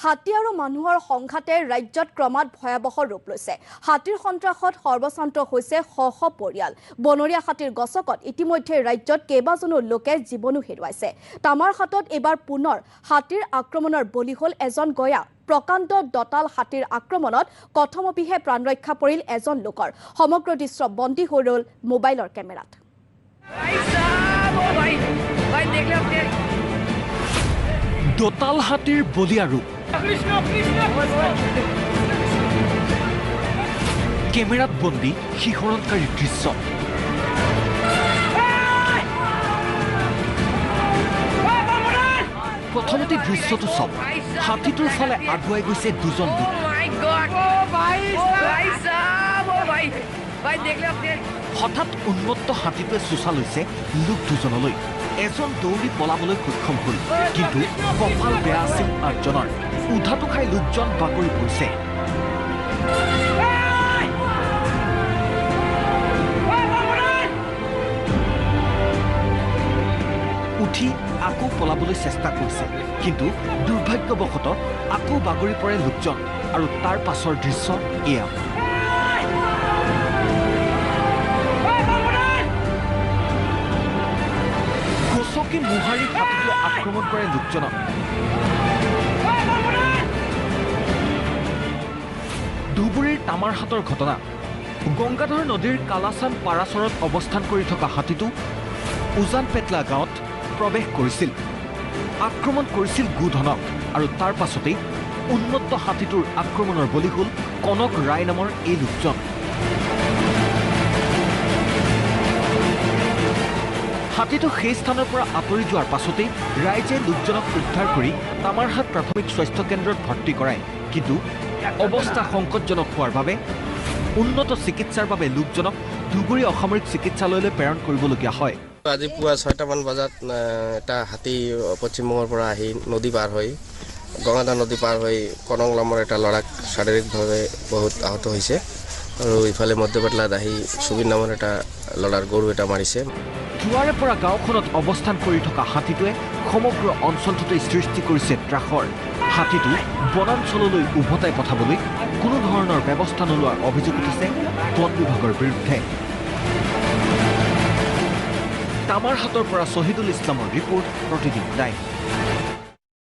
হাতী আৰু মানুহৰ সংঘাতে ৰাজ্যত ক্ৰমাৎ ভয়াৱহ ৰূপ লৈছে। হাতীৰ সন্ত্ৰাসত সৰ্বশান্ত হৈছে শ শ পৰিয়াল। বনৰীয়া হাতীৰ গছকত ইতিমধ্যে ৰাজ্যত কেইবাজনো লোকে জীৱনো হেৰুৱাইছে। তামাৰহাটত এইবাৰ পুনৰ হাতীৰ আক্ৰমণৰ বলি হ'ল এজন গঞা। প্ৰকাণ্ড দতাল হাতীৰ আক্ৰমণত কথমপিহে প্ৰাণ ৰক্ষা পৰিল এজন লোকৰ। সমগ্ৰ দৃশ্য বন্দী হৈ ৰ'ল মোবাইলৰ কেমেৰাত। দতাল হাতীৰ বলিয়া ৰূপ কেমেৰাত বন্দী শিহৰণকাৰী দৃশ্য। প্ৰথমতে দৃশ্যটো চাওক, হাতীটোৰ ফালে আগুৱাই গৈছে দুজন লোক। হঠাৎ উন্মত্ত হাতীটোৱে চোচা লৈছে লোক দুজনলৈ। এজন দৌৰি পলাবলৈ সক্ষম হ'ল, কিন্তু কপাল বেয়া আছিল আঠজনৰ। উধাটো খাই লোকজন বাগৰি পৰিছে। উঠি আকৌ পলাবলৈ চেষ্টা কৰিছে, কিন্তু দুৰ্ভাগ্যবশতঃ আকৌ বাগৰি পৰে লোকজন। আৰু তাৰ পাছৰ দৃশ্য এয়া। গছকি মোহাৰি হাতীটোৱে আক্ৰমণ কৰে লোকজনক। ধুবুৰীৰ তামাৰহাটৰ ঘটনা। গংগাধৰ নদীৰ কালাচান পাৰাচৰত অৱস্থান কৰি থকা হাতীটো উজানপেটলা গাঁৱত প্ৰৱেশ কৰিছিল, আক্ৰমণ কৰিছিল গোধনক। আৰু তাৰ পাছতেই উন্মত্ত হাতীটোৰ আক্ৰমণৰ বলি হ'ল কনক ৰায় নামৰ এই লোকজন। হাতীটো সেই স্থানৰ পৰা আঁতৰি যোৱাৰ পাছতেই ৰাইজে লোকজনক উদ্ধাৰ কৰি তামাৰহাট প্ৰাথমিক স্বাস্থ্য কেন্দ্ৰত ভৰ্তি কৰায়। কিন্তু অৱস্থা সংকটজনক হোৱাৰ বাবে উন্নত চিকিৎসাৰ বাবে লোকজনক ধুবুৰী অসামৰিক চিকিৎসালয়লৈ প্ৰেৰণ কৰিবলগীয়া হয়। আজি পুৱা ৬টামান বজাত এটা হাতী পশ্চিমবংগৰ পৰা আহি নদী পাৰ হৈ গংগাধৰ নদী পাৰ হৈ কনক নামৰ এটা ল'ৰাক শাৰীৰিকভাৱে বহুত আহত হৈছে। আৰু ইফালে মধ্যপেটলাত আহি সুবিন নামৰ এটা ল'ৰাৰ গৰু এটা মাৰিছে। জোৱাৰে পৰা গাঁওখনত অৱস্থান কৰি থকা হাতীটোৱে সমগ্ৰ অঞ্চলটোতে সৃষ্টি কৰিছে ত্ৰাসৰ। হাতীটো বনাঞ্চললৈ উভতাই পঠাবলৈ কোনো ধৰণৰ ব্যৱস্থা নোলোৱাৰ অভিযোগ উঠিছে বন বিভাগৰ বিৰুদ্ধে। তামাৰহাটৰ পৰা শহীদুল ইছলামৰ ৰিপৰ্ট, প্ৰতিদিন লাইভ।